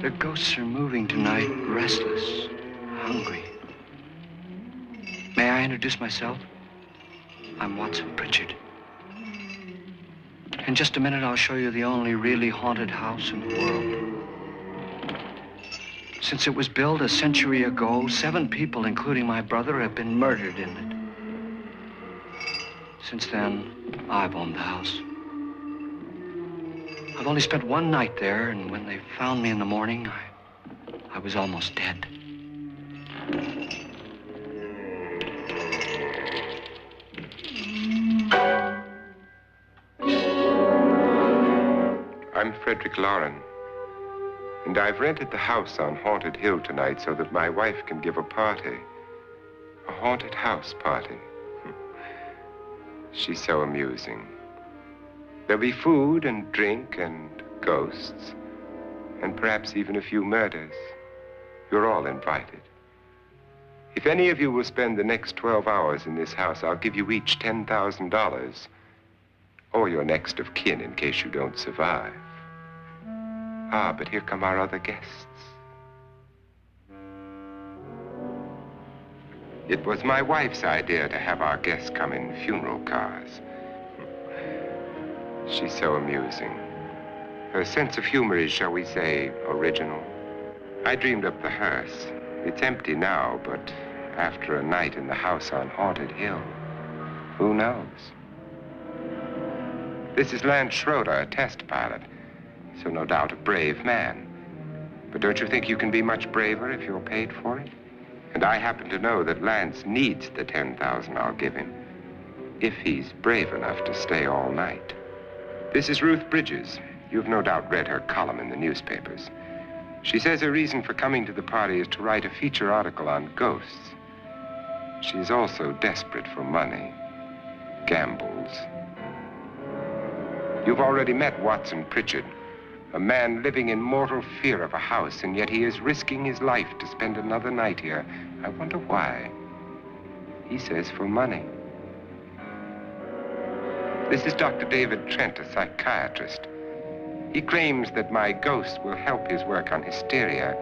The ghosts are moving tonight, restless, hungry. May I introduce myself? I'm Watson Pritchard. In just a minute, I'll show you the only really haunted house in the world. Since it was built a century ago, 7 people, including my brother, have been murdered in it. Since then, I've owned the house. I've only spent 1 night there, and when they found me in the morning, I was almost dead. I'm Frederick Lauren, and I've rented the house on Haunted Hill tonight so that my wife can give a party. A haunted house party. She's so amusing. There'll be food and drink and ghosts, and perhaps even a few murders. You're all invited. If any of you will spend the next 12 hours in this house, I'll give you each $10,000, or your next of kin in case you don't survive. Ah, but here come our other guests. It was my wife's idea to have our guests come in funeral cars. She's so amusing. Her sense of humor is, shall we say, original. I dreamed up the hearse. It's empty now, but after a night in the house on Haunted Hill, who knows? This is Lance Schroeder, a test pilot, so no doubt a brave man. But don't you think you can be much braver if you're paid for it? And I happen to know that Lance needs the $10,000 I'll give him, if he's brave enough to stay all night. This is Ruth Bridges. You've no doubt read her column in the newspapers. She says her reason for coming to the party is to write a feature article on ghosts. She's also desperate for money, gambles. You've already met Watson Pritchard, a man living in mortal fear of a house, and yet he is risking his life to spend another night here. I wonder why. He says for money. This is Dr. David Trent, a psychiatrist. He claims that my ghost will help his work on hysteria.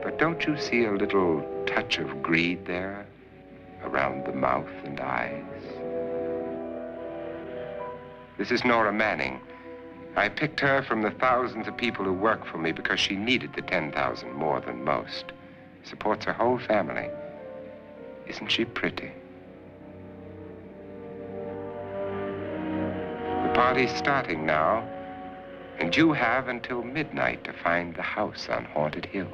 But don't you see a little touch of greed there, around the mouth and eyes? This is Nora Manning. I picked her from the thousands of people who work for me because she needed the $10,000 more than most. Supports her whole family. Isn't she pretty? The party's starting now, and you have until midnight to find the house on Haunted Hill.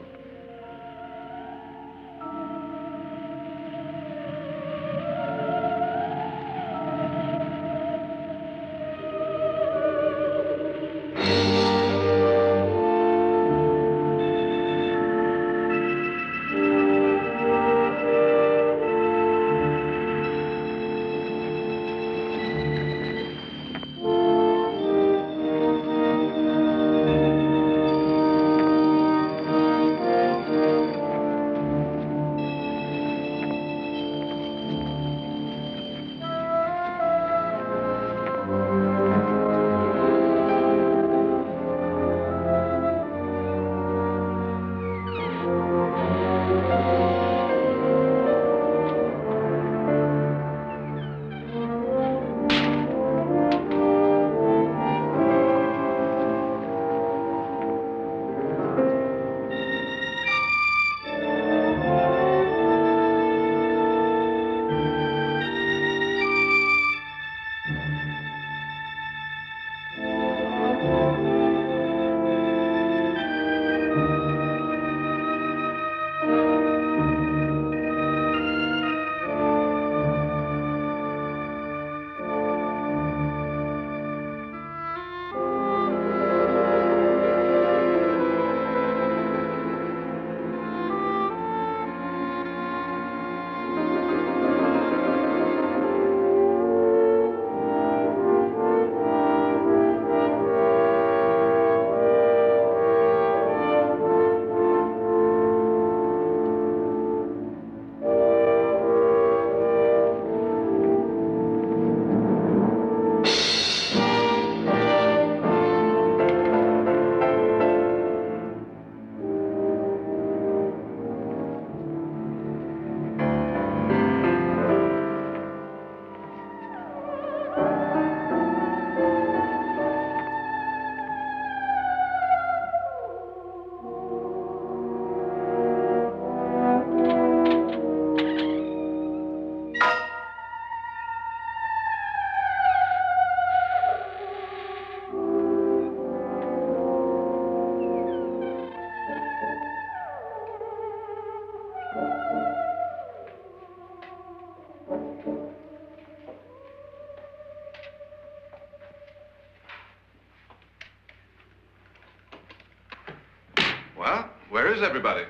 Well, where is everybody?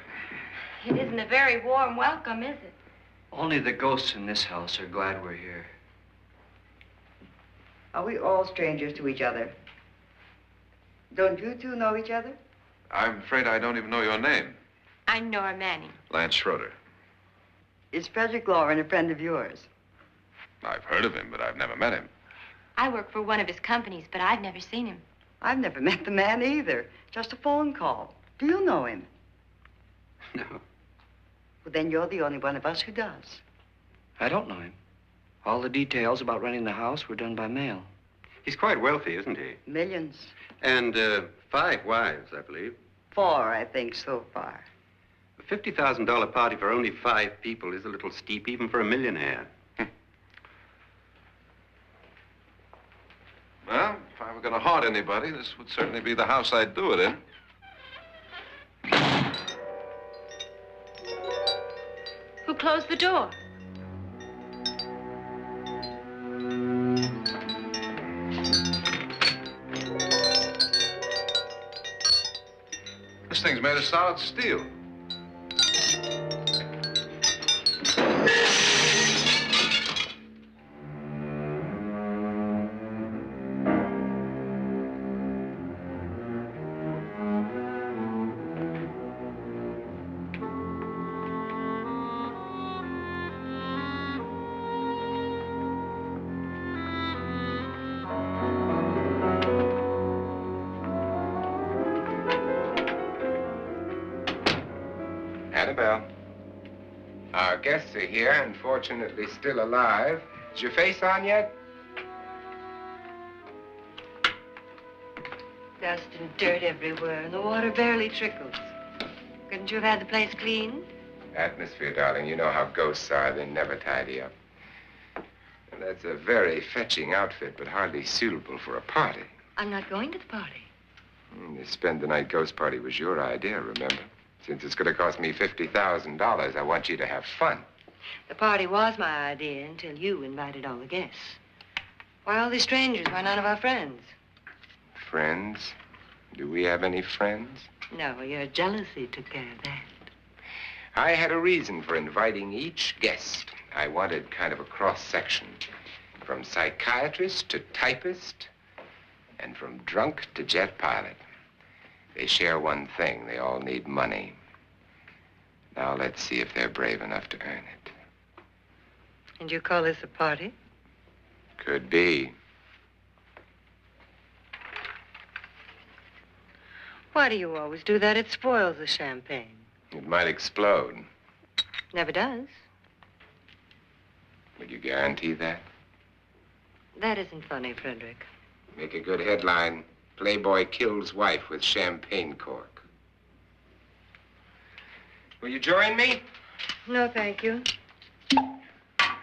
It isn't a very warm welcome, is it? Only the ghosts in this house are glad we're here. Are we all strangers to each other? Don't you two know each other? I'm afraid I don't even know your name. I'm Nora Manning. Lance Schroeder. Is Frederick Lauren a friend of yours? I've heard of him, but I've never met him. I work for one of his companies, but I've never seen him. I've never met the man either. Just a phone call. Do you know him? No. Well, then you're the only one of us who does. I don't know him. All the details about renting the house were done by mail. He's quite wealthy, isn't he? Millions. And 5 wives, I believe. 4, I think, so far. A $50,000 party for only 5 people is a little steep, even for a millionaire. Well, if I were going to haunt anybody, this would certainly be the house I'd do it in. Who closed the door? This thing's made of solid steel. Annabelle, our guests are here, unfortunately still alive. Is your face on yet? Dust and dirt everywhere, and the water barely trickles. Couldn't you have had the place cleaned? Atmosphere, darling. You know how ghosts are. They never tidy up. And that's a very fetching outfit, but hardly suitable for a party. I'm not going to the party. The spend-the-night ghost party was your idea, remember? Since it's going to cost me $50,000, I want you to have fun. The party was my idea until you invited all the guests. Why all these strangers? Why none of our friends? Friends? Do we have any friends? No, your jealousy took care of that. I had a reason for inviting each guest. I wanted kind of a cross-section. From psychiatrist to typist, and from drunk to jet pilot. They share one thing. They all need money. Now let's see if they're brave enough to earn it. And you call this a party? Could be. Why do you always do that? It spoils the champagne. It might explode. Never does. Would you guarantee that? That isn't funny, Frederick. Make a good headline. Playboy kills wife with champagne cork. Will you join me? No, thank you.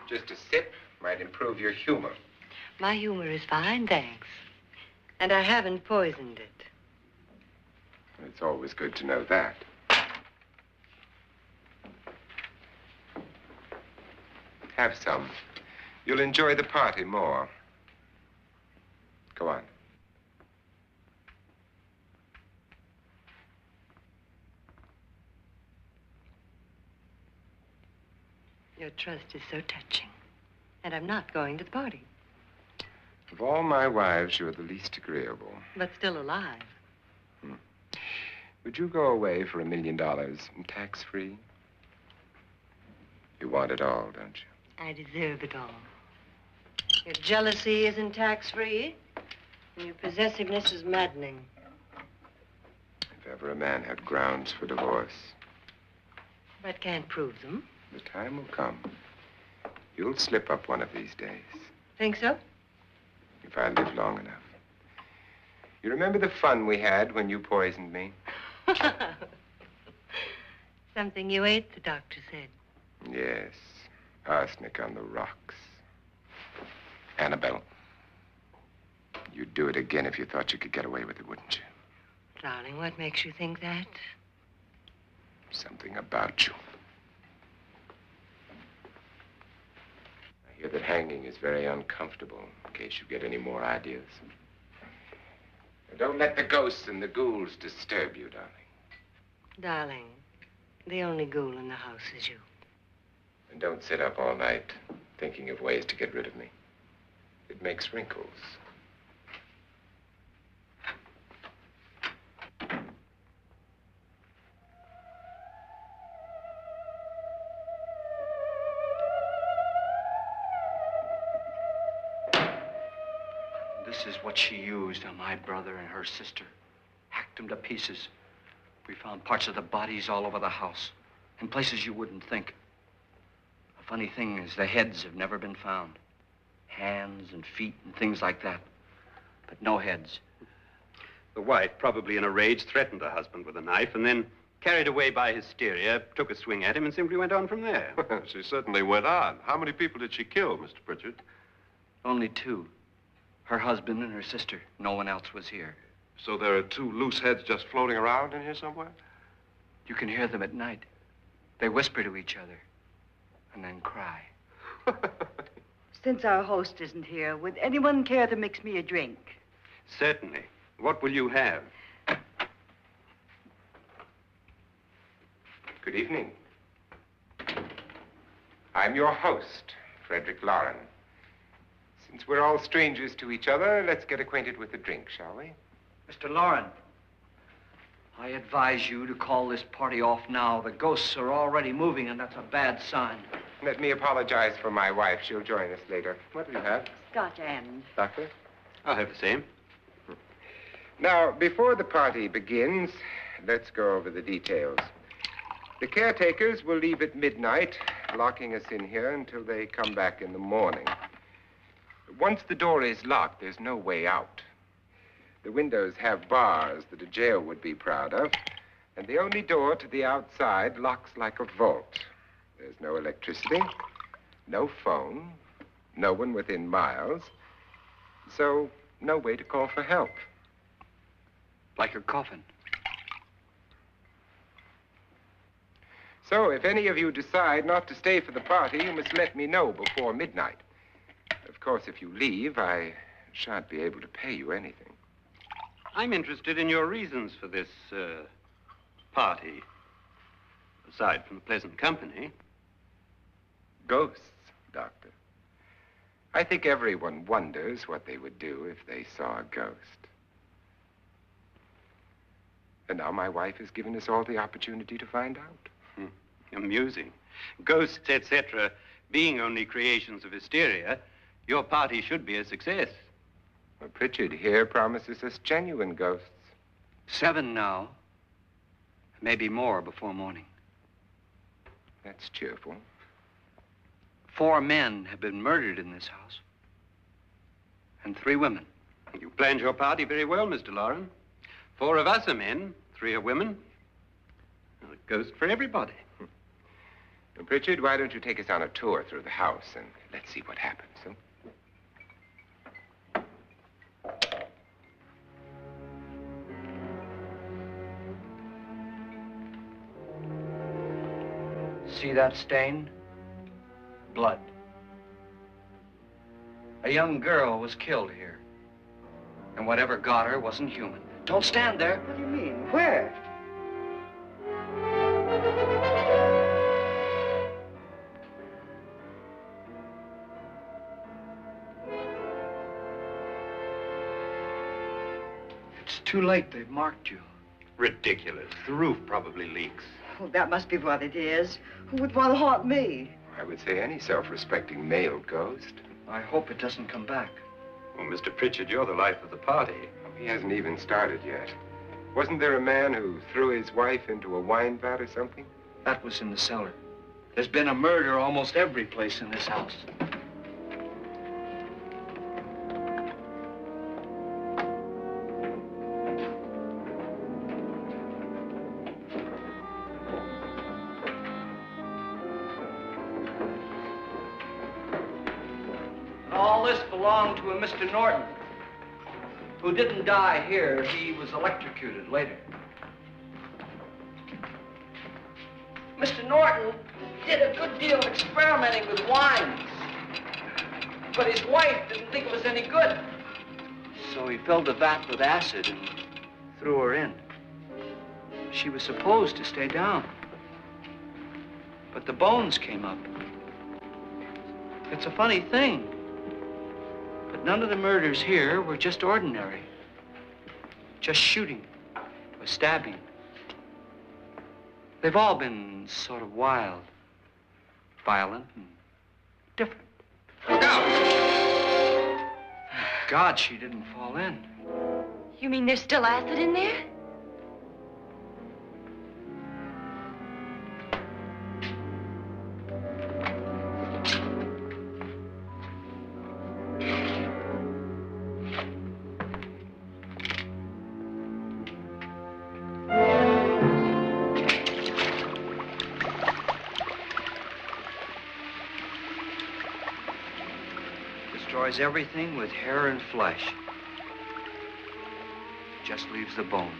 Just a sip might improve your humor. My humor is fine, thanks. And I haven't poisoned it. It's always good to know that. Have some. You'll enjoy the party more. Go on. Your trust is so touching. And I'm not going to the party. Of all my wives, you're the least agreeable. But still alive. Would you go away for $1 million tax-free? You want it all, don't you? I deserve it all. Your jealousy isn't tax-free. And your possessiveness is maddening. If ever a man had grounds for divorce. But can't prove them. The time will come. You'll slip up one of these days. Think so? If I live long enough. You remember the fun we had when you poisoned me? Something you ate, the doctor said. Yes. Arsenic on the rocks. Annabelle, you'd do it again if you thought you could get away with it, wouldn't you? Darling, what makes you think that? Something about you. I hear that hanging is very uncomfortable, in case you get any more ideas. Now, don't let the ghosts and the ghouls disturb you, darling. Darling, the only ghoul in the house is you. And don't sit up all night thinking of ways to get rid of me. It makes wrinkles. This is what she used on my brother and her sister. Hacked them to pieces. We found parts of the bodies all over the house, in places you wouldn't think. The funny thing is the heads have never been found. Hands and feet and things like that. But no heads. The wife, probably in a rage, threatened her husband with a knife and then, carried away by hysteria, took a swing at him and simply went on from there. She certainly went on. How many people did she kill, Mr. Pritchard? Only two. Her husband and her sister. No one else was here. So there are two loose heads just floating around in here somewhere? You can hear them at night. They whisper to each other and then cry. Since our host isn't here, would anyone care to mix me a drink? Certainly. What will you have? Good evening. I'm your host, Frederick Lauren. Since we're all strangers to each other, let's get acquainted with a drink, shall we? Mr. Lauren, I advise you to call this party off now. The ghosts are already moving, and that's a bad sign. Let me apologize for my wife. She'll join us later. What will you have? Scotch and. Doctor? I'll have the same. Now, before the party begins, let's go over the details. The caretakers will leave at midnight, locking us in here until they come back in the morning. Once the door is locked, there's no way out. The windows have bars that a jail would be proud of, and the only door to the outside locks like a vault. There's no electricity, no phone, no one within miles, so no way to call for help. Like a coffin. So if any of you decide not to stay for the party, you must let me know before midnight. Of course, if you leave, I shan't be able to pay you anything. I'm interested in your reasons for this, party. Aside from the pleasant company. Ghosts, Doctor. I think everyone wonders what they would do if they saw a ghost. And now my wife has given us all the opportunity to find out. Amusing. Ghosts, etc., being only creations of hysteria, your party should be a success. Well, Pritchard here promises us genuine ghosts. 7 now. Maybe more before morning. That's cheerful. 4 men have been murdered in this house. And 3 women. You planned your party very well, Mr. Lauren. 4 of us are men, 3 are women. Well, a ghost for everybody. Now, Pritchard, why don't you take us on a tour through the house and let's see what happens, huh? See that stain? Blood. A young girl was killed here. And whatever got her wasn't human. Don't stand there. What do you mean? Where? It's too late. They've marked you. Ridiculous. The roof probably leaks. Oh, that must be what it is. Who would want to haunt me? I would say any self-respecting male ghost. I hope it doesn't come back. Well, Mr. Pritchard, you're the life of the party. He hasn't even started yet. Wasn't there a man who threw his wife into a wine vat or something? That was in the cellar. There's been a murder almost every place in this house. All this belonged to a Mr. Norton, who didn't die here. He was electrocuted later. Mr. Norton did a good deal of experimenting with wines, but his wife didn't think it was any good. So he filled the vat with acid and threw her in. She was supposed to stay down. But the bones came up. It's a funny thing. But none of the murders here were just ordinary. Just shooting or stabbing. They've all been sort of wild, violent, and different. Look out! Thank God she didn't fall in. You mean there's still acid in there? Destroys everything with hair and flesh. Just leaves the bones.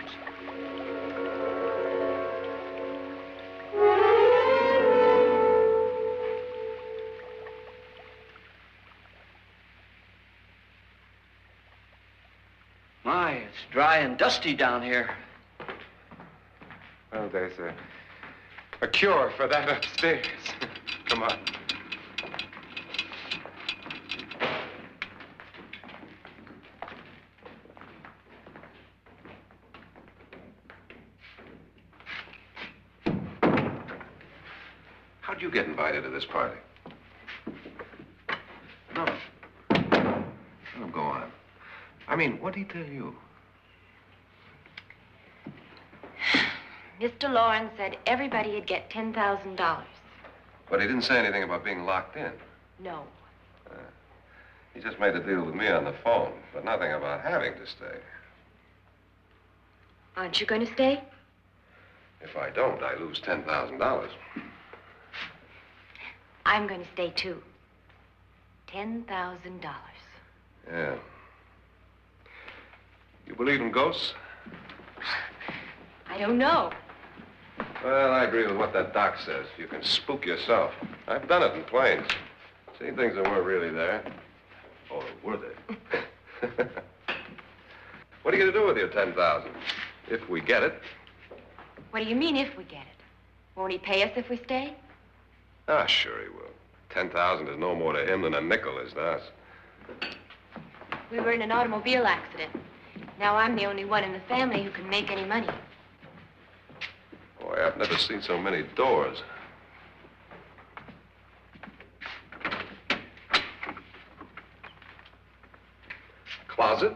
My, it's dry and dusty down here. Well, there's a cure for that upstairs. Come on. How'd you get invited to this party? No. No, go on. I mean, what did he tell you? Mr. Lawrence said everybody'd get $10,000. But he didn't say anything about being locked in. No. He just made a deal with me on the phone, but nothing about having to stay. Aren't you going to stay? If I don't, I lose $10,000. I'm going to stay, too. $10,000. Yeah. You believe in ghosts? I don't know. Well, I agree with what that doc says. You can spook yourself. I've done it in planes. Seen things that weren't really there. Or were they? What are you going to do with your $10,000? If we get it. What do you mean, if we get it? Won't he pay us if we stay? Ah, sure he will. 10,000 is no more to him than a nickel is to us. We were in an automobile accident. Now I'm the only one in the family who can make any money. Boy, I've never seen so many doors. Closet?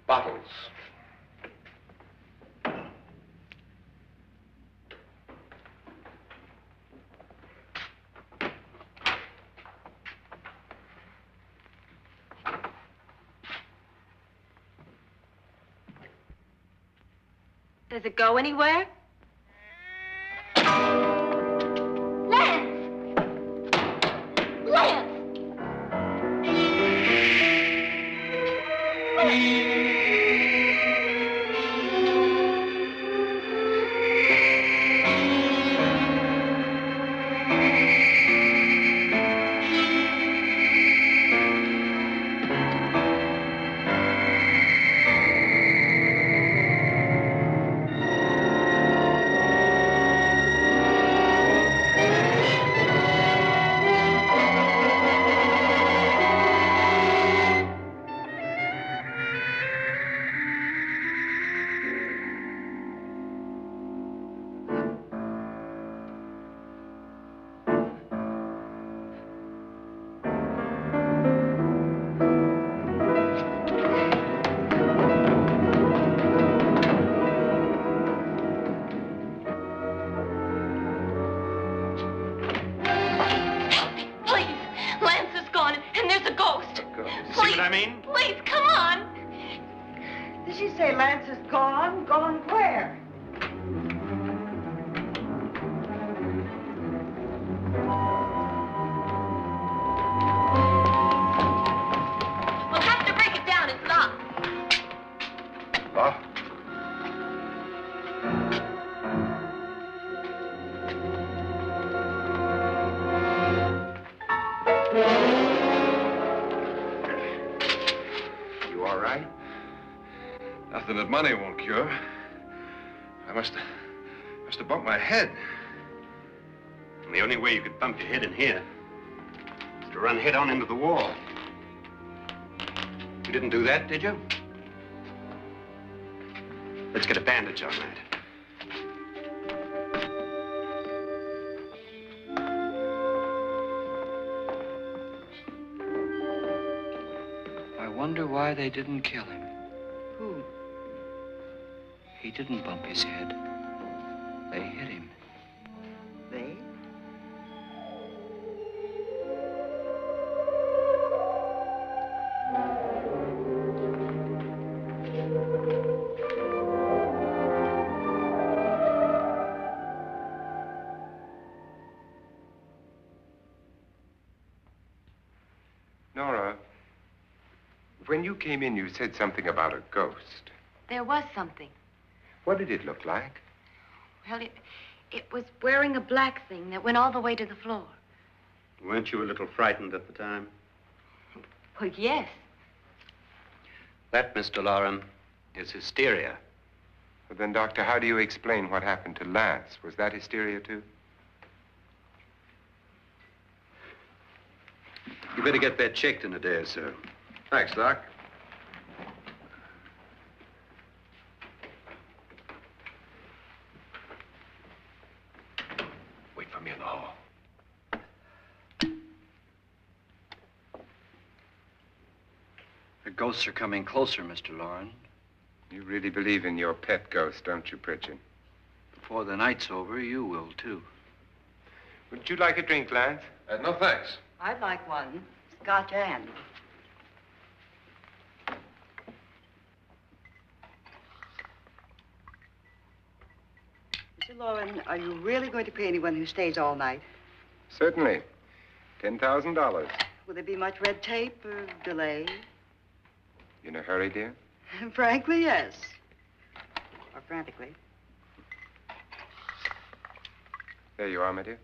Bottles. Does it go anywhere? Lance! Lance! Please, come on. Did she say Lance is gone? Gone where? We'll have to break it down. It's locked. Locked? money won't cure. I must have bumped my head. And the only way you could bump your head in here is to run head on into the wall. You didn't do that, did you? Let's get a bandage on that. I wonder why they didn't kill him. Who? He didn't bump his head. They hit him. They? Nora, when you came in, you said something about a ghost. There was something. What did it look like? Well, it was wearing a black thing that went all the way to the floor. Weren't you a little frightened at the time? Well, yes. That, Mr. Loren, is hysteria. Well, then, Doctor, how do you explain what happened to Lance? Was that hysteria, too? You better get that checked in a day or so. Thanks, Doc. Wait for me in the hall. The ghosts are coming closer, Mr. Loren. You really believe in your pet ghost, don't you, Pritchard? Before the night's over, you will, too. Would you like a drink, Lance? No, thanks. I'd like one. Scotch and. Mr. Loren, are you really going to pay anyone who stays all night? Certainly. $10,000. Will there be much red tape or delay? In a hurry, dear? Frankly, yes. Or frantically. There you are, my dear.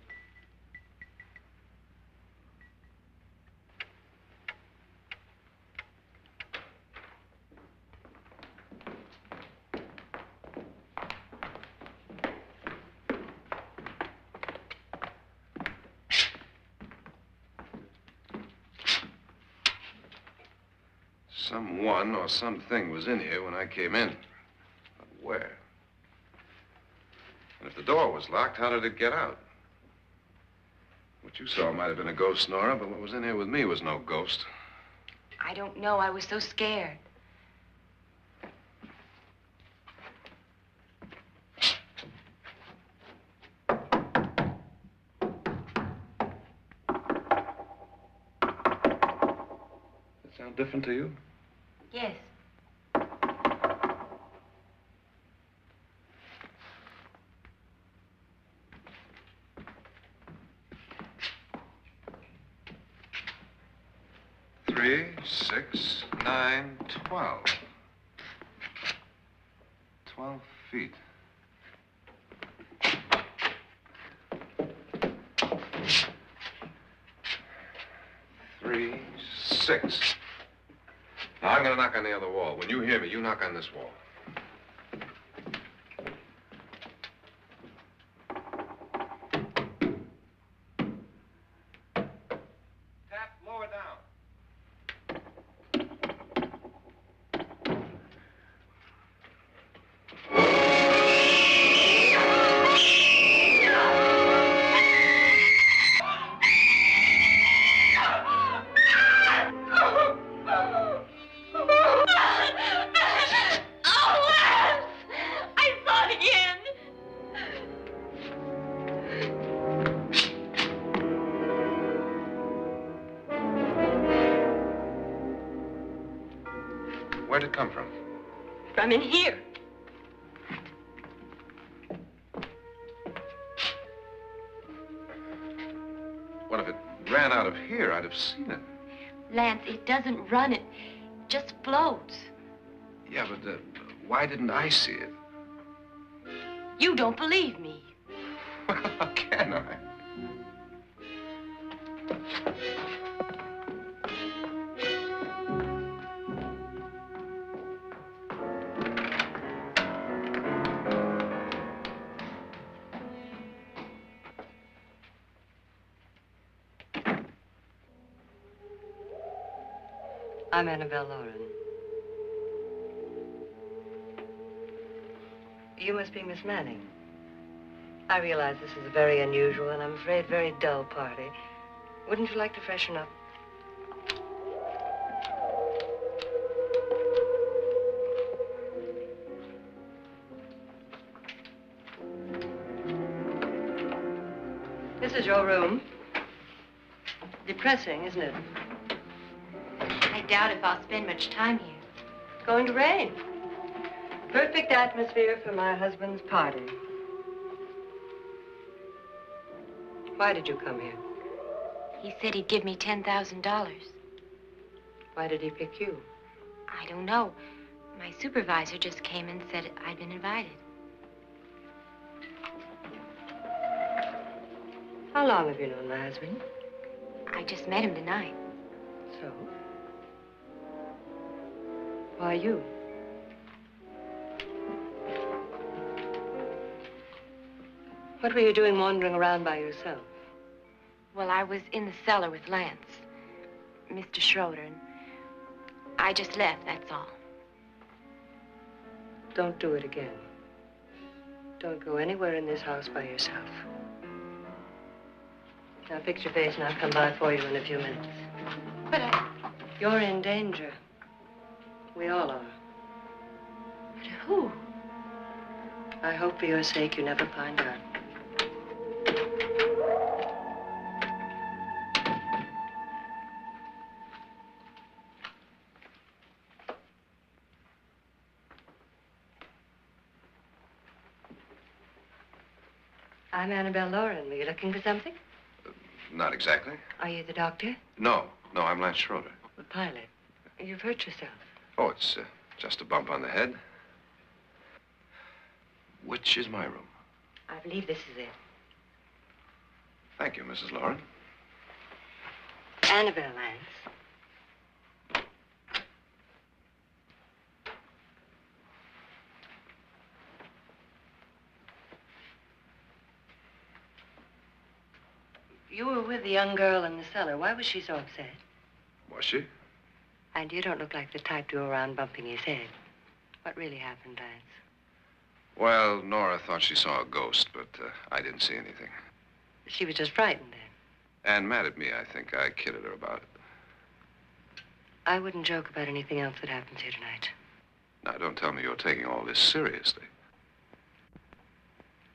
Someone or something was in here when I came in. But where? And if the door was locked, how did it get out? What you saw might have been a ghost, Nora, but what was in here with me was no ghost. I don't know. I was so scared. Does that sound different to you? Yes. Three, 6, 9, 12. 12 feet. Three, 6. Now, I'm going to knock on the other wall. When you hear me, you knock on this wall. Tap lower down. Where'd it come from? From in here. What if it ran out of here? I'd have seen it. Lance, it doesn't run. It just floats. Yeah, but why didn't I see it? You don't believe me. Well, how can I? I'm Annabelle Lauren. You must be Miss Manning. I realize this is a very unusual and I'm afraid very dull party. Wouldn't you like to freshen up? This is your room. Depressing, isn't it? I doubt if I'll spend much time here. It's going to rain. Perfect atmosphere for my husband's party. Why did you come here? He said he'd give me $10,000. Why did he pick you? I don't know. My supervisor just came and said I'd been invited. How long have you known my husband? I just met him tonight. So? Why you? What were you doing wandering around by yourself? Well, I was in the cellar with Lance, Mr. Schroeder, and I just left, that's all. Don't do it again. Don't go anywhere in this house by yourself. Now fix your face and I'll come by for you in a few minutes. But You're in danger. We all are. But who? I hope for your sake you never find out. I'm Annabelle Lauren. Were you looking for something? Not exactly. Are you the doctor? No, I'm Lance Schroeder. The pilot. You've hurt yourself. Oh, it's just a bump on the head. Which is my room? I believe this is it. Thank you, Mrs. Lauren. Annabelle Lance. You were with the young girl in the cellar. Why was she so upset? Was she? And you don't look like the type to go around bumping his head. What really happened, Lance? Well, Nora thought she saw a ghost, but I didn't see anything. She was just frightened then. And mad at me, I think. I kidded her about it. I wouldn't joke about anything else that happens here tonight. Now, don't tell me you're taking all this seriously.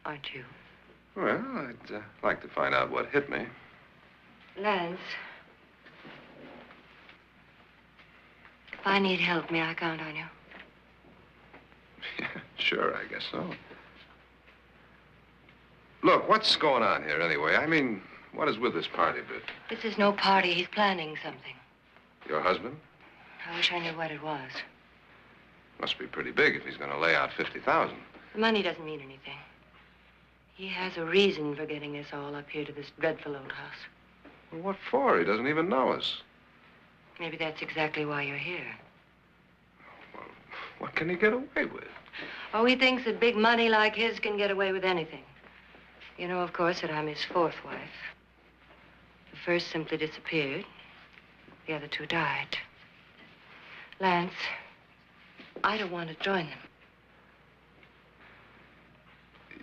Aren't you? Well, I'd like to find out what hit me. Lance. If I need help, may I count on you? Yeah, sure, I guess so. Look, what's going on here anyway? I mean, what is with this party bit? This is no party. He's planning something. Your husband? I wish I knew what it was. Must be pretty big if he's going to lay out 50,000. The money doesn't mean anything. He has a reason for getting us all up here to this dreadful old house. Well, what for? He doesn't even know us. Maybe that's exactly why you're here. Well, what can he get away with? Oh, he thinks that big money like his can get away with anything. You know, of course, that I'm his fourth wife. The first simply disappeared. The other two died. Lance, I don't want to join them.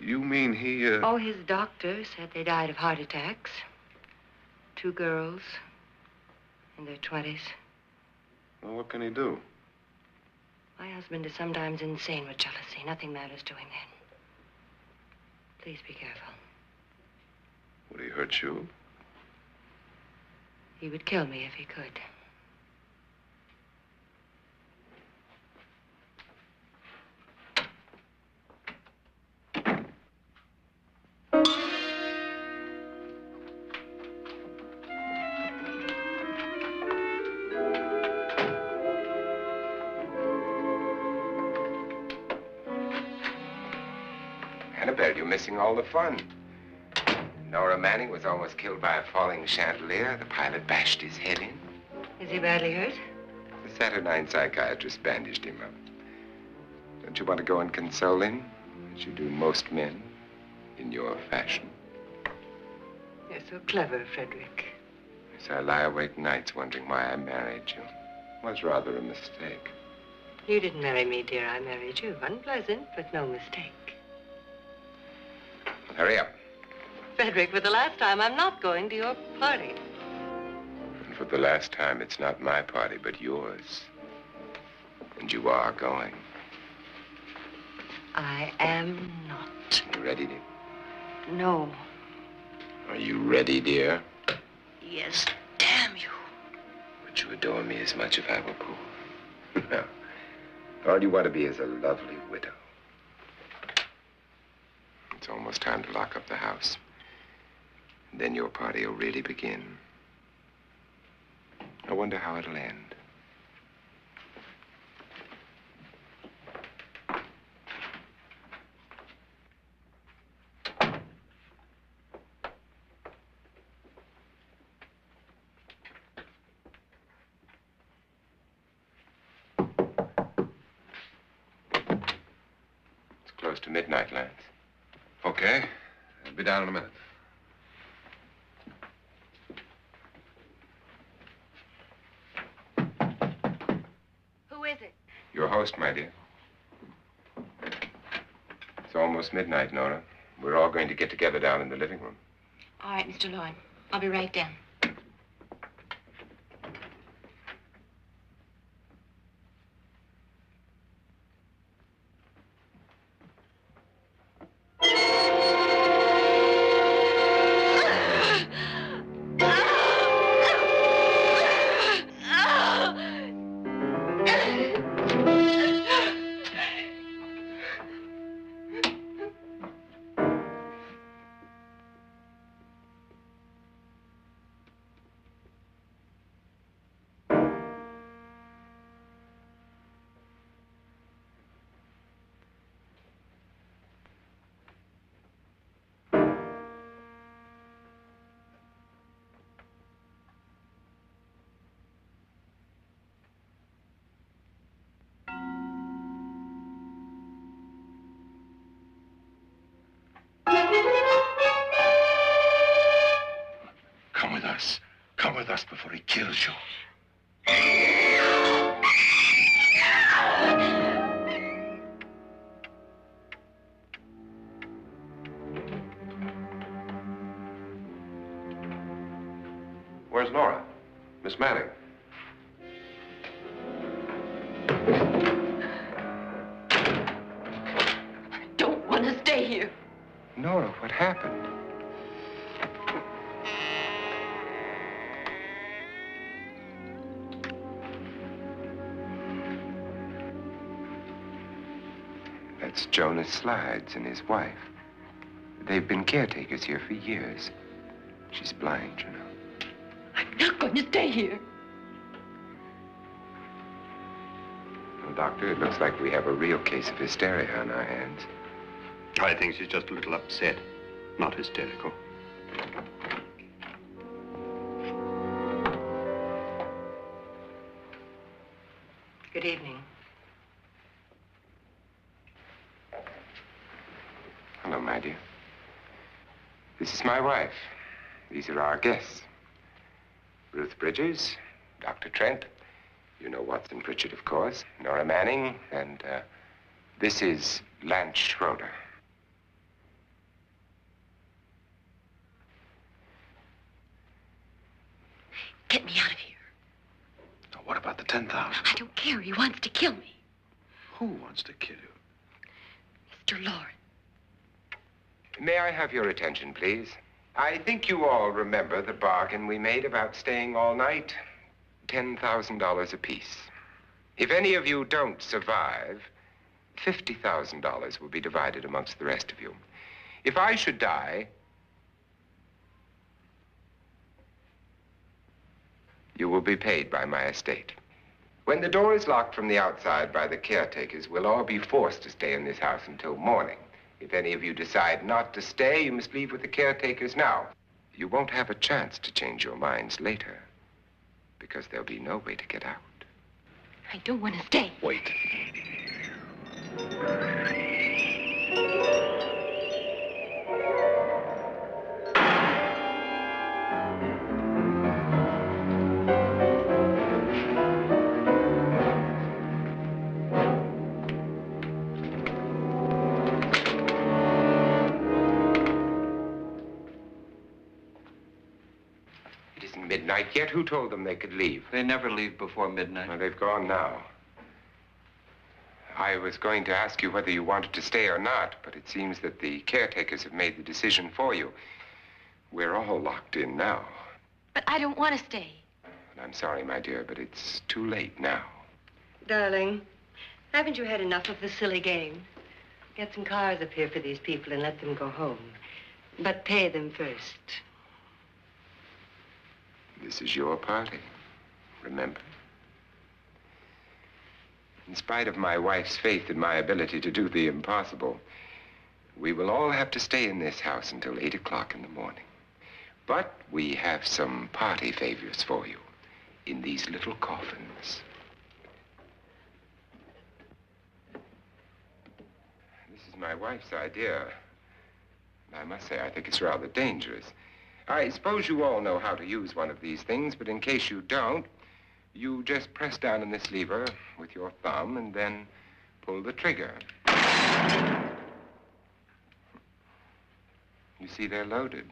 You mean he, Oh, his doctor said they died of heart attacks. 2 girls in their 20s. Well, what can he do? My husband is sometimes insane with jealousy. Nothing matters to him then. Please be careful. Would he hurt you? He would kill me if he could. Annabelle, you're missing all the fun. Nora Manning was almost killed by a falling chandelier. The pilot bashed his head in. Is he badly hurt? The Saturnine psychiatrist bandaged him up. Don't you want to go and console him, as you do most men, in your fashion? You're so clever, Frederick. So I lie awake nights wondering why I married you. was rather a mistake. You didn't marry me, dear. I married you. Unpleasant, but no mistake. Hurry up. Frederick, for the last time, I'm not going to your party. And for the last time, it's not my party, but yours. And you are going. I am not. You ready, dear? No. Are you ready, dear? Yes, damn you. Would you adore me as much if I were poor? No. All you want to be is a lovely widow. It's almost time to lock up the house. And then your party will really begin. I wonder how it'll end. It's close to midnight, Lance. Okay. I'll be down in a minute. Who is it? Your host, my dear. It's almost midnight, Nora. We're all going to get together down in the living room. All right, Mr. Lloyd. I'll be right down. Come with us. Come with us before he kills you. Where's Nora? Miss Manning. I don't want to stay here. Nora, what happened? That's Jonas Slides and his wife. They've been caretakers here for years. She's blind, you know. I'm not going to stay here. Well, Doctor, it looks like we have a real case of hysteria on our hands. I think she's just a little upset, not hysterical. Good evening. Hello, my dear. This is my wife. These are our guests. Ruth Bridges, Dr. Trent. You know Watson Pritchard, of course. Nora Manning, and this is Lance Schroeder. Get me out of here. Now, what about the 10,000? I don't care. He wants to kill me. Who wants to kill you? Mr. Lawrence. May I have your attention, please? I think you all remember the bargain we made about staying all night. $10,000 apiece. If any of you don't survive, $50,000 will be divided amongst the rest of you. If I should die, you will be paid by my estate. When the door is locked from the outside by the caretakers, we'll all be forced to stay in this house until morning. If any of you decide not to stay, you must leave with the caretakers now. You won't have a chance to change your minds later, because there'll be no way to get out. I don't want to stay. Wait. isn't midnight yet. Who told them they could leave? They never leave before midnight. Well, they've gone now. I was going to ask you whether you wanted to stay or not, but it seems that the caretakers have made the decision for you. We're all locked in now. But I don't want to stay. And I'm sorry, my dear, but it's too late now. Darling, haven't you had enough of the silly game? Get some cars up here for these people and let them go home. But pay them first. This is your party, remember? In spite of my wife's faith in my ability to do the impossible, we will all have to stay in this house until 8 o'clock in the morning. But we have some party favors for you in these little coffins. This is my wife's idea. I must say, I think it's rather dangerous. I suppose you all know how to use one of these things, but in case you don't, you just press down on this lever with your thumb and then pull the trigger. You see, they're loaded.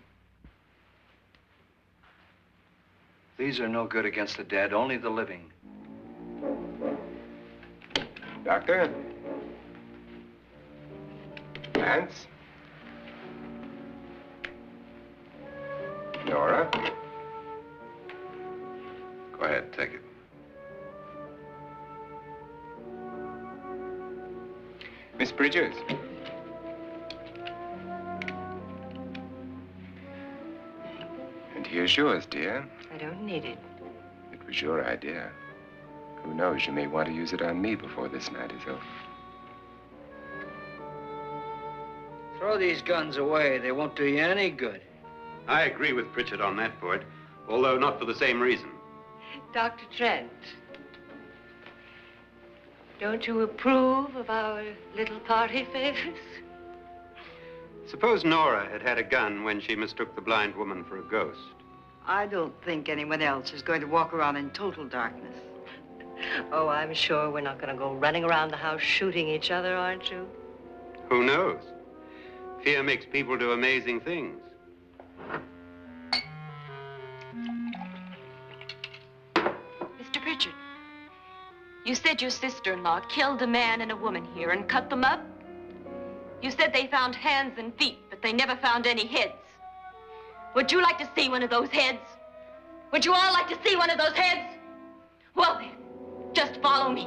These are no good against the dead, only the living. Doctor? Lance? Nora? Go ahead, take it. Miss Bridges? And here's yours, dear. I don't need it. It was your idea. Who knows, you may want to use it on me before this night is over. Throw these guns away. They won't do you any good. I agree with Pritchard on that point, although not for the same reason. Dr. Trent, don't you approve of our little party favors? Suppose Nora had had a gun when she mistook the blind woman for a ghost. I don't think anyone else is going to walk around in total darkness. Oh, I'm sure we're not going to go running around the house shooting each other, aren't you? Who knows? Fear makes people do amazing things. Mr. Pritchard, you said your sister-in-law killed a man and a woman here and cut them up? You said they found hands and feet, but they never found any heads. Would you like to see one of those heads? Would you all like to see one of those heads? Well then, just follow me.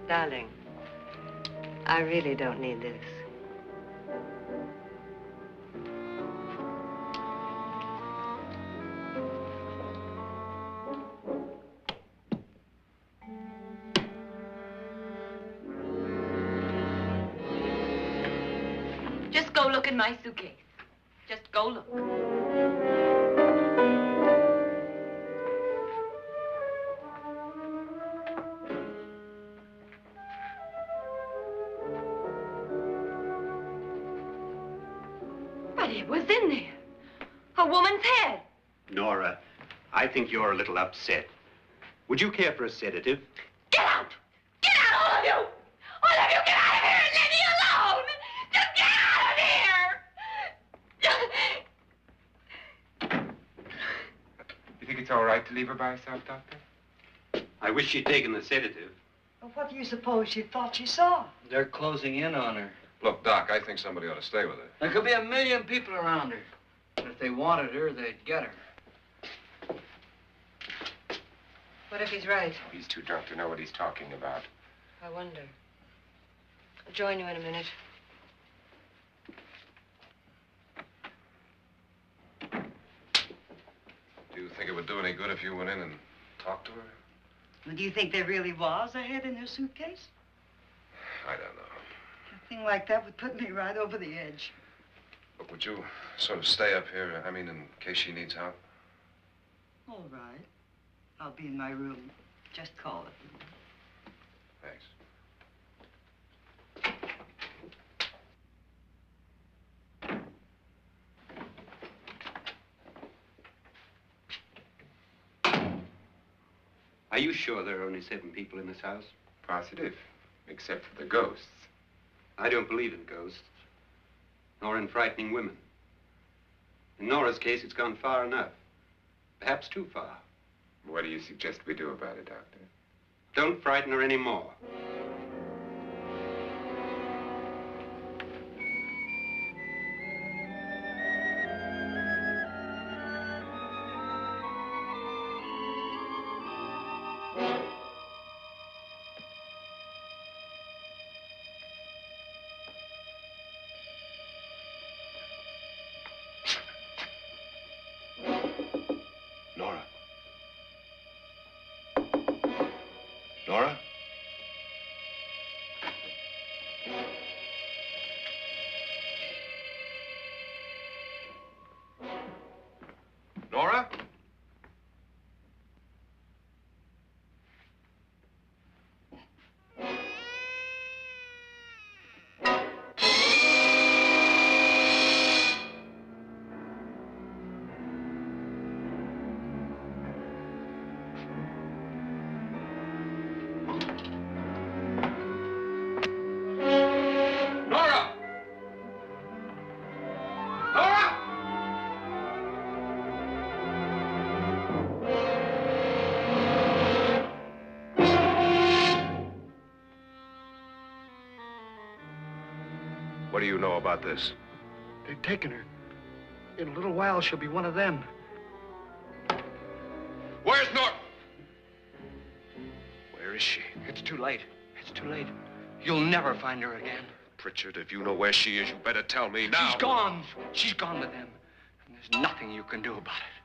Darling, I really don't need this. Just go look in my suitcase. Just go look. But it was in there. A woman's head. Nora, I think you're a little upset. Would you care for a sedative? Get out! Get out, all of you! All of you, get out of here and leave me alone! Just get out of here! You think it's all right to leave her by herself, Doctor? I wish she'd taken the sedative. Well, what do you suppose she thought she saw? They're closing in on her. Look, Doc, I think somebody ought to stay with her. There could be 1 million people around her. And if they wanted her, they'd get her. What if he's right? He's too drunk to know what he's talking about. I wonder. I'll join you in a minute. Do you think it would do any good if you went in and talked to her? Well, do you think there really was a head in her suitcase? I don't know. A thing like that would put me right over the edge. Look, would you sort of stay up here, I mean, in case she needs help? All right. I'll be in my room. Just call it. Thanks. Are you sure there are only 7 people in this house? Positive, except for the ghosts. I don't believe in ghosts, nor in frightening women. In Nora's case, it's gone far enough. Perhaps too far. What do you suggest we do about it, Doctor? Don't frighten her anymore. Nora? Nora? Nora? Nora! Nora! What do you know about this? They've taken her. In a little while, she'll be one of them. Where's Nora? Where is she? It's too late. It's too late. You'll never find her again. Pritchard, if you know where she is, you better tell me now. She's gone. She's gone with them. And there's nothing you can do about it.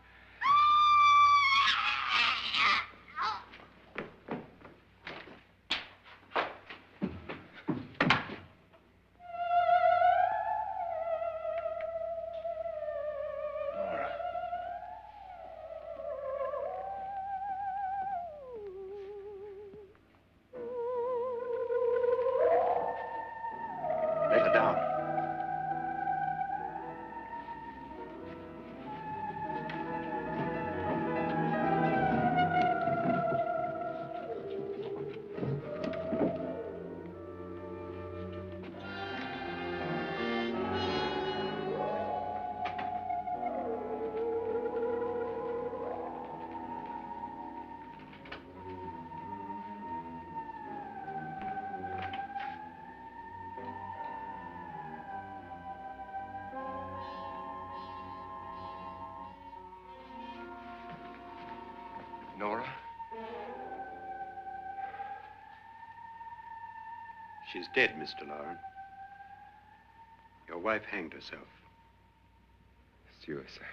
Nora. Lay her down. Nora? She's dead, Mr. Lauren. Your wife hanged herself. Suicide.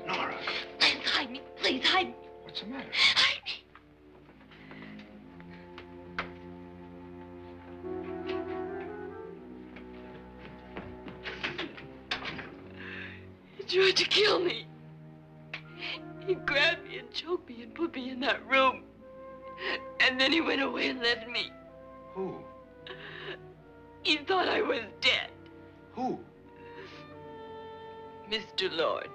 Nora, Please hide me. Please hide me. what's the matter? Hide me. He tried to kill me. He grabbed me and choked me and put me in that room. And then he went away and left me. Who? He thought I was dead. Who? Mr. Lord.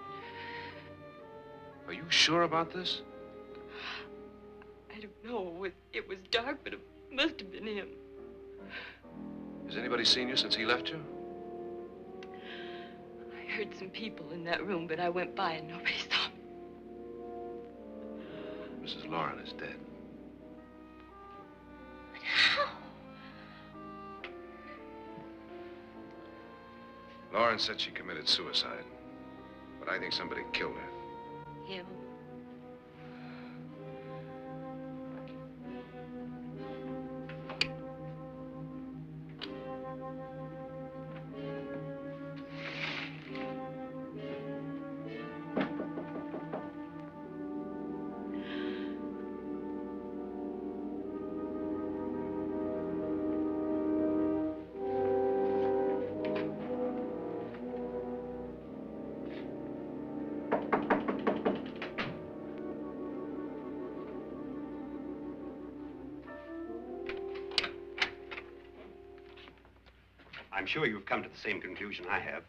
Are you sure about this? I don't know. It was dark, but it must have been him. Has anybody seen you since he left you? I heard some people in that room, but I went by and nobody saw me. Mrs. Lauren is dead. But how? Lauren said she committed suicide, but I think somebody killed her. Him. I'm sure you've come to the same conclusion I have.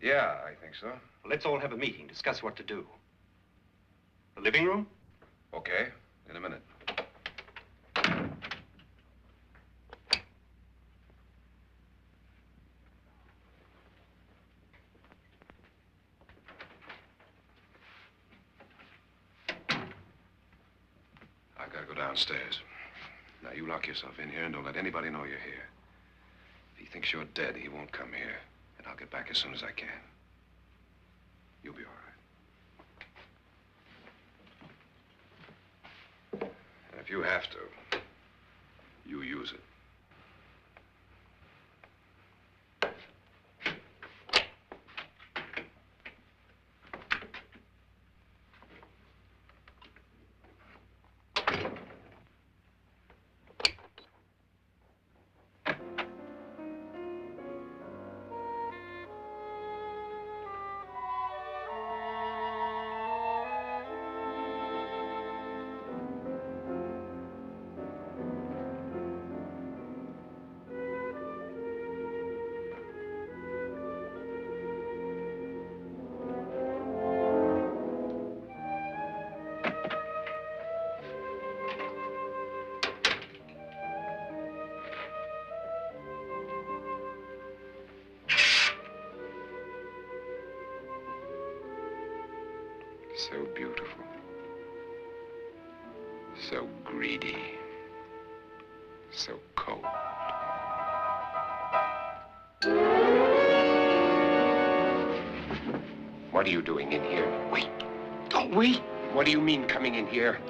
Yeah, I think so. Well, let's all have a meeting, discuss what to do. The living room? Okay, in a minute. I gotta go downstairs. Now, you lock yourself in here and don't let anybody know you're here. If he thinks you're dead, he won't come here. And I'll get back as soon as I can. You'll be all right. And if you have to, you use it. So beautiful. So greedy. So cold. What are you doing in here? Wait. Don't wait. What do you mean coming in here?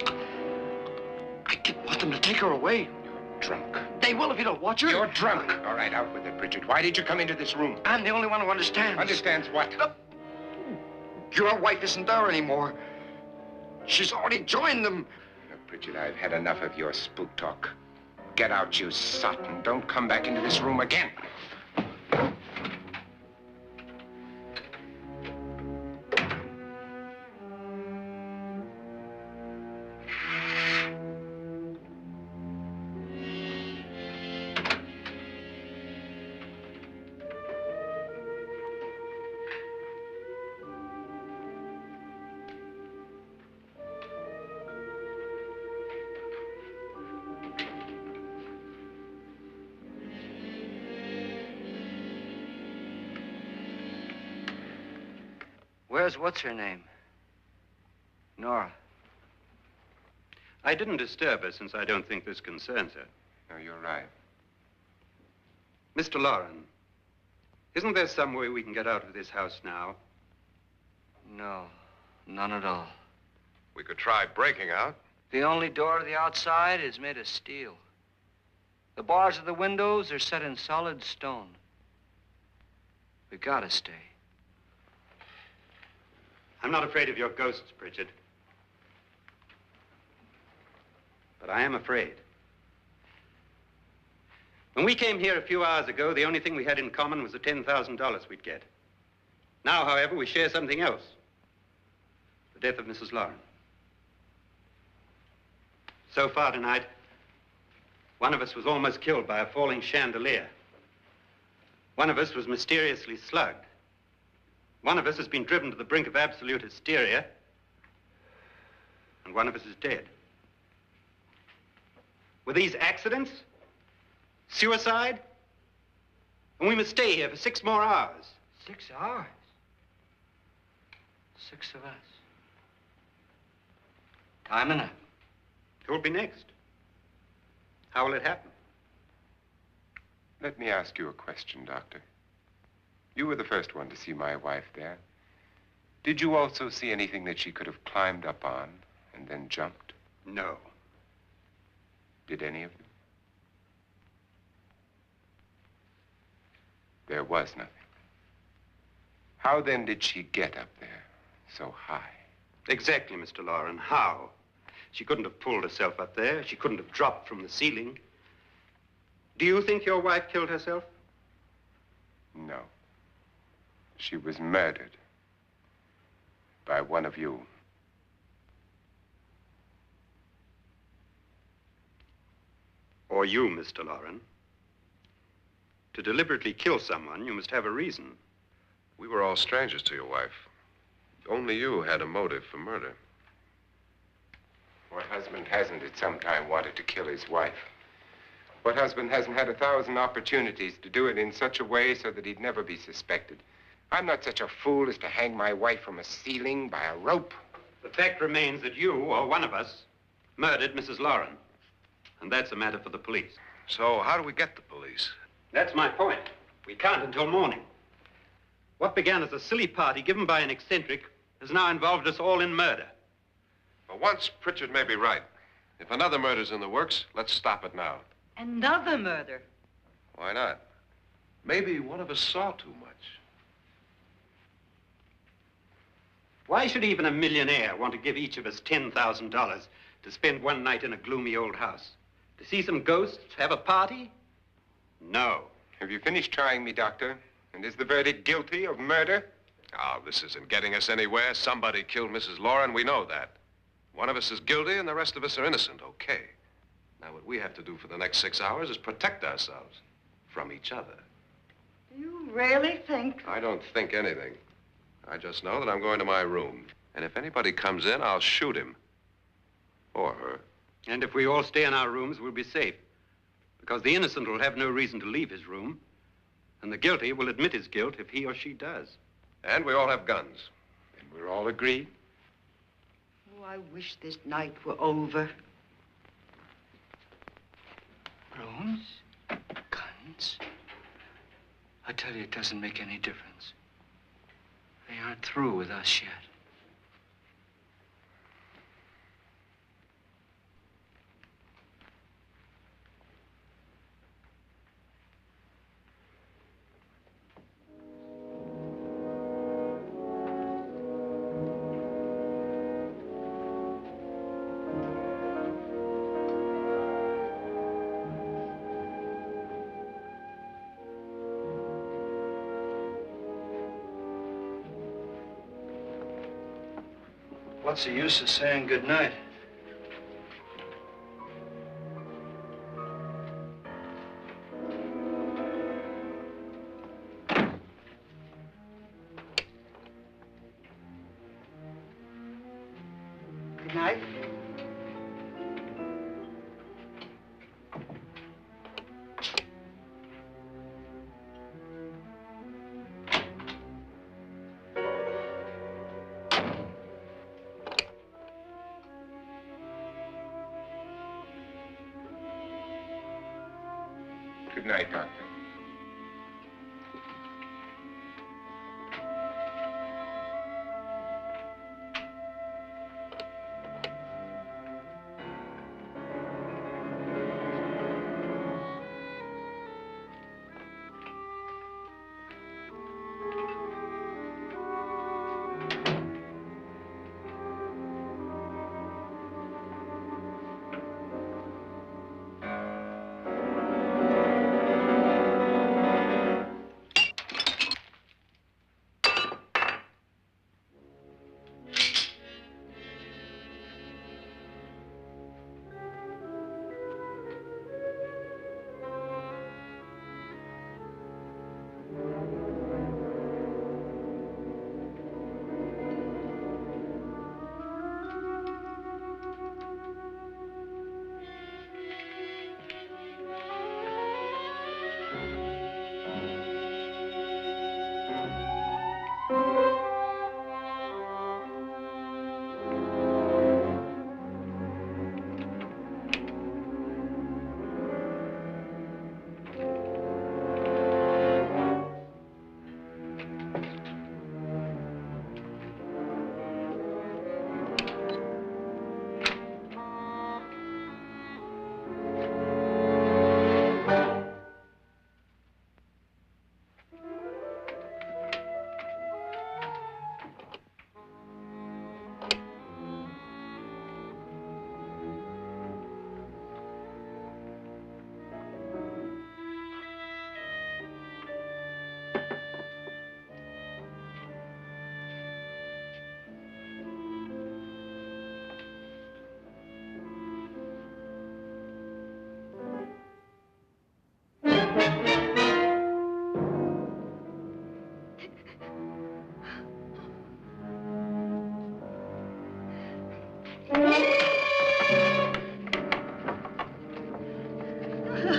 I didn't want them to take her away. You're drunk. They will if you don't watch her. You're drunk. All right, out with it, Bridget. Why did you come into this room? I'm the only one who understands. Understands what? Your wife isn't there anymore. She's already joined them. Look, Bridget, I've had enough of your spook talk. Get out, you sot, and don't come back into this room again. Where's what's-her-name? Nora. I didn't disturb her since I don't think this concerns her. No, you're right. Mr. Loren, isn't there some way we can get out of this house now? No, none at all. We could try breaking out. The only door to the outside is made of steel. The bars of the windows are set in solid stone. We gotta stay. I'm not afraid of your ghosts, Bridget. But I am afraid. When we came here a few hours ago, the only thing we had in common was the $10,000 we'd get. Now, however, we share something else. The death of Mrs. Loren. So far tonight, one of us was almost killed by a falling chandelier. One of us was mysteriously slugged. One of us has been driven to the brink of absolute hysteria, and one of us is dead. Were these accidents? Suicide? And we must stay here for 6 more hours. 6 hours? 6 of us. Time enough. Who will be next? How will it happen? Let me ask you a question, Doctor. You were the first one to see my wife there. Did you also see anything that she could have climbed up on and then jumped? No. Did any of you? There was nothing. How then did she get up there so high? Exactly, Mr. Loren. How? She couldn't have pulled herself up there. She couldn't have dropped from the ceiling. Do you think your wife killed herself? No. She was murdered by one of you. Or you, Mr. Loren. To deliberately kill someone, you must have a reason. We were all strangers to your wife. Only you had a motive for murder. What husband hasn't at some time wanted to kill his wife? What husband hasn't had 1,000 opportunities to do it in such a way so that he'd never be suspected? I'm not such a fool as to hang my wife from a ceiling by a rope. The fact remains that you, or one of us, murdered Mrs. Lauren. And that's a matter for the police. So how do we get the police? That's my point. We can't until morning. What began as a silly party given by an eccentric has now involved us all in murder. For once, Pritchard may be right. If another murder's in the works, let's stop it now. Another murder. Why not? Maybe one of us saw too much. Why should even a millionaire want to give each of us $10,000 to spend one night in a gloomy old house? To see some ghosts, have a party? No. Have you finished trying me, Doctor? And is the verdict guilty of murder? Oh, this isn't getting us anywhere. Somebody killed Mrs. Lauren. We know that. One of us is guilty and the rest of us are innocent, okay. Now, what we have to do for the next 6 hours is protect ourselves from each other. You really think? I don't think anything. I just know that I'm going to my room. And if anybody comes in, I'll shoot him. Or her. And if we all stay in our rooms, we'll be safe. Because the innocent will have no reason to leave his room. And the guilty will admit his guilt if he or she does. And we all have guns. And we're all agreed? Oh, I wish this night were over. Rooms? Guns? I tell you, it doesn't make any difference. They aren't through with us yet. What's the use of saying goodnight? Good night. Good night, Doctor.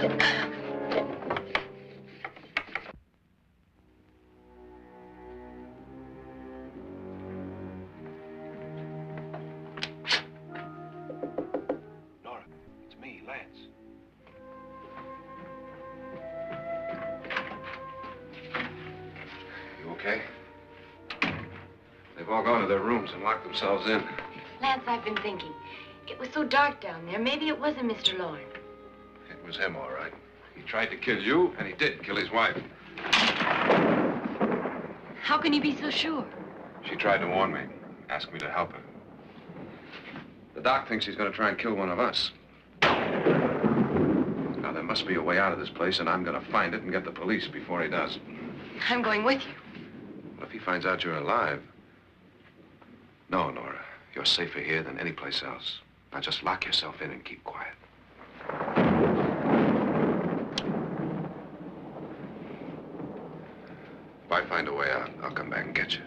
Nora, it's me, Lance. You okay? They've all gone to their rooms and locked themselves in. Lance, I've been thinking. It was so dark down there. Maybe it wasn't Mr. Lorne. It was him, all right. He tried to kill you, and he did kill his wife. How can you be so sure? She tried to warn me, asked me to help her. The doc thinks he's going to try and kill one of us. Now, there must be a way out of this place, and I'm going to find it and get the police before he does. I'm going with you. What if he finds out you're alive? No, Nora. You're safer here than any place else. Now, just lock yourself in and keep quiet. If I find a way out, I'll come back and get you.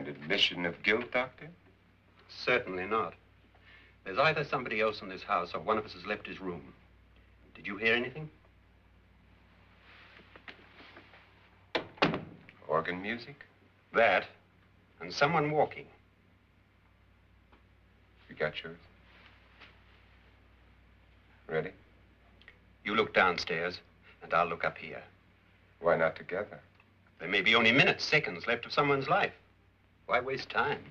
An admission of guilt, Doctor? Certainly not. There's either somebody else in this house or one of us has left his room. Did you hear anything? Organ music? That, and someone walking. You got yours? Ready? You look downstairs, and I'll look up here. Why not together? There may be only minutes, seconds left of someone's life. Why waste time?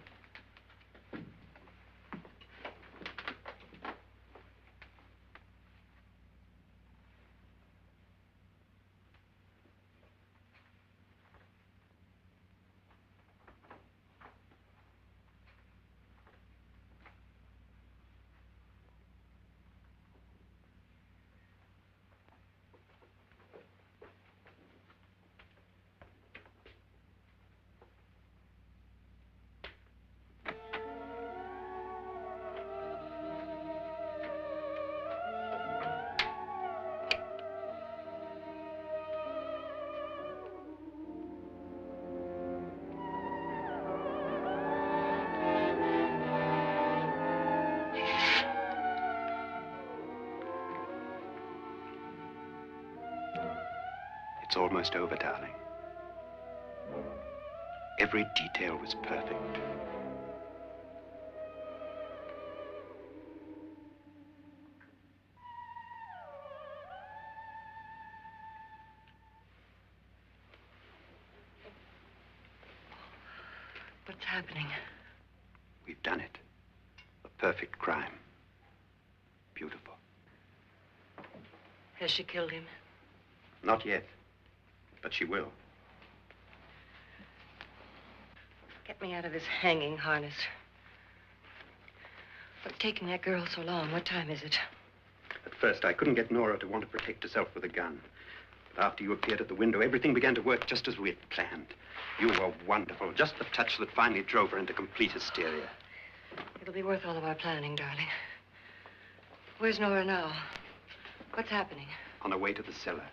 It's almost over, darling. Every detail was perfect. What's happening? We've done it. A perfect crime. Beautiful. Has she killed him? Not yet, but she will. Get me out of this hanging harness. What's taking that girl so long? What time is it? At first, I couldn't get Nora to want to protect herself with a gun. But after you appeared at the window, everything began to work just as we had planned. You were wonderful. Just the touch that finally drove her into complete hysteria. It'll be worth all of our planning, darling. Where's Nora now? What's happening? On her way to the cellar.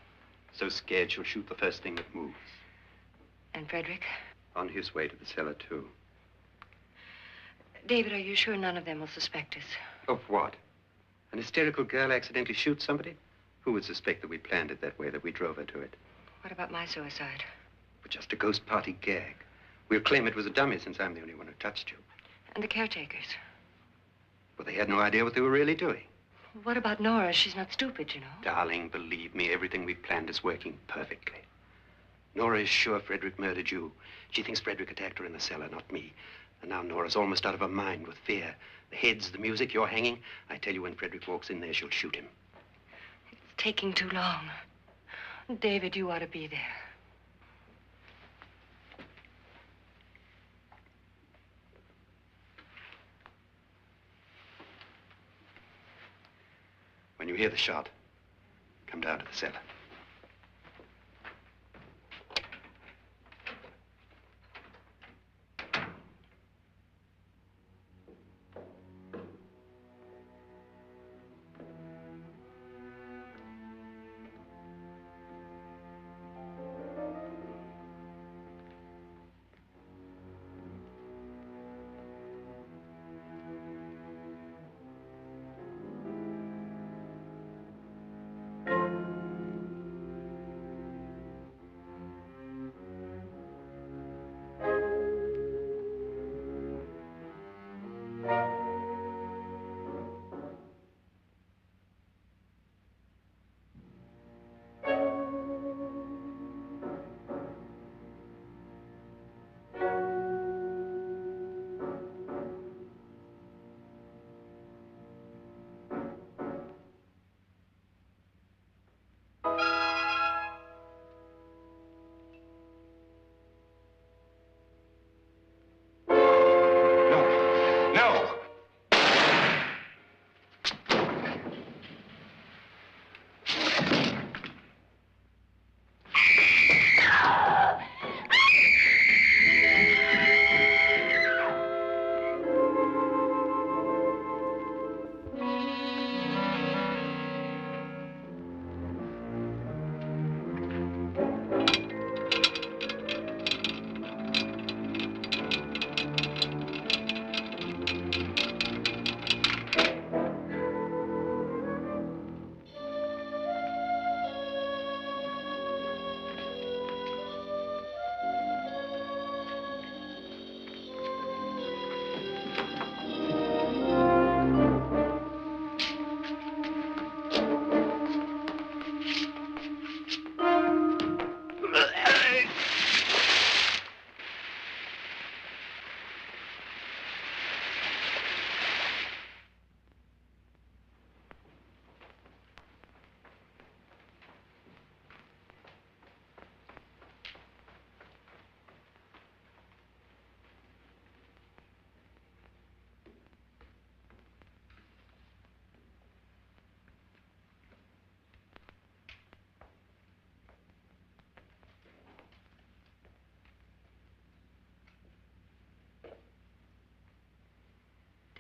So scared she'll shoot the first thing that moves. And Frederick? On his way to the cellar, too. David, are you sure none of them will suspect us? Of what? An hysterical girl accidentally shoots somebody? Who would suspect that we planned it that way, that we drove her to it? What about my suicide? But just a ghost party gag. We'll claim it was a dummy since I'm the only one who touched you. And the caretakers? Well, they had no idea what they were really doing. What about Nora? She's not stupid, you know. Darling, believe me, everything we've planned is working perfectly. Nora is sure Frederick murdered you. She thinks Frederick attacked her in the cellar, not me. And now Nora's almost out of her mind with fear. The heads, the music, you're hanging. I tell you, when Frederick walks in there, she'll shoot him. It's taking too long. David, you ought to be there. When you hear the shot, come down to the cellar.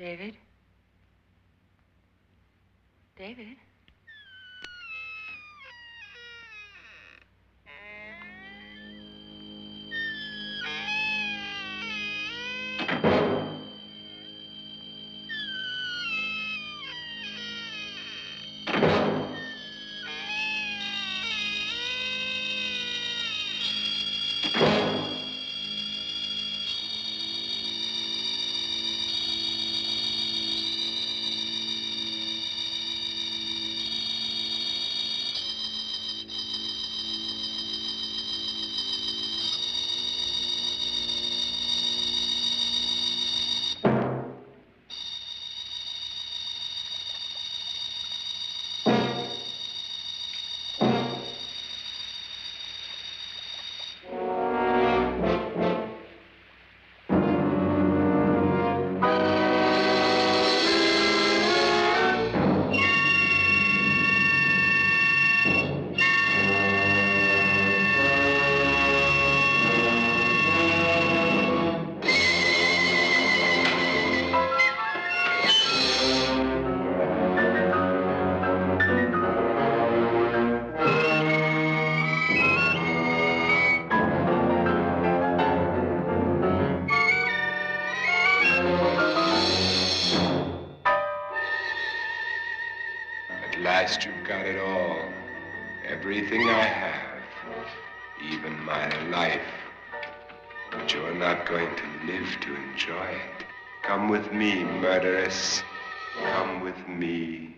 David? David? At last you've got it all. Everything I have. Even my life. But you're not going to live to enjoy it. Come with me, murderess. Come with me.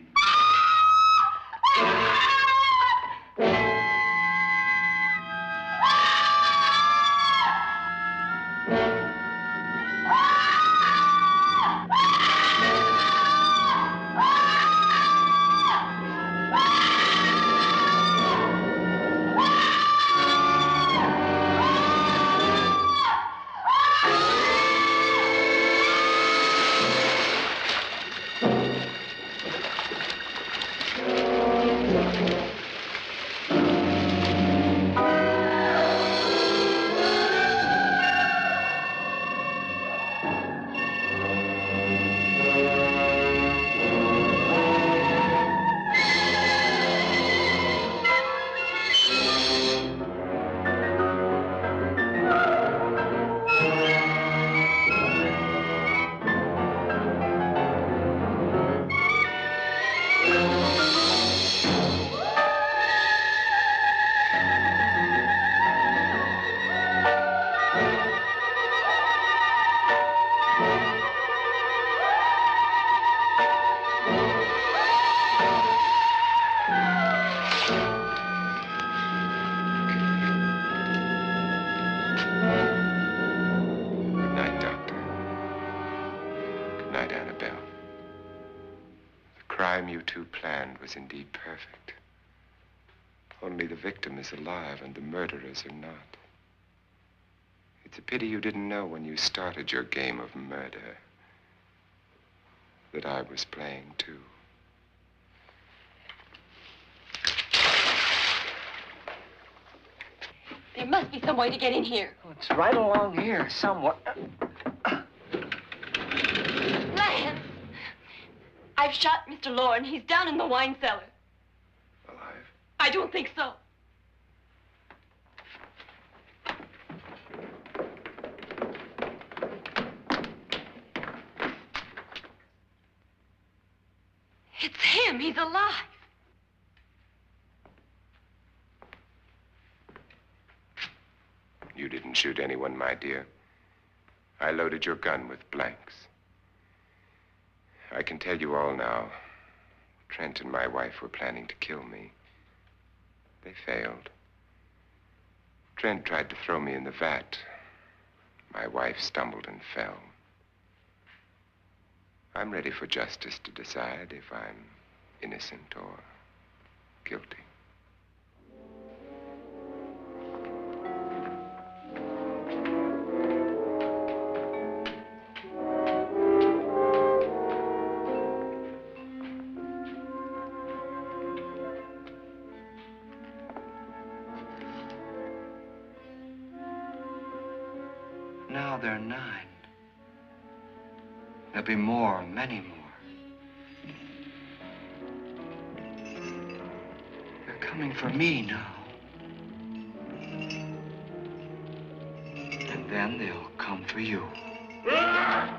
Was indeed perfect. Only the victim is alive and the murderers are not. It's a pity you didn't know when you started your game of murder that I was playing too. There must be some way to get in here. Oh, it's right along here somewhere. Lance! I've shot Mr. Loren. He's down in the wine cellar. Alive? I don't think so. It's him. He's alive. You didn't shoot anyone, my dear. I loaded your gun with blanks. I can tell you all now. Trent and my wife were planning to kill me. They failed. Trent tried to throw me in the vat. My wife stumbled and fell. I'm ready for justice to decide if I'm innocent or guilty. Now they're 9. There'll be more, many more. They're coming for me now. And then they'll come for you. Ah!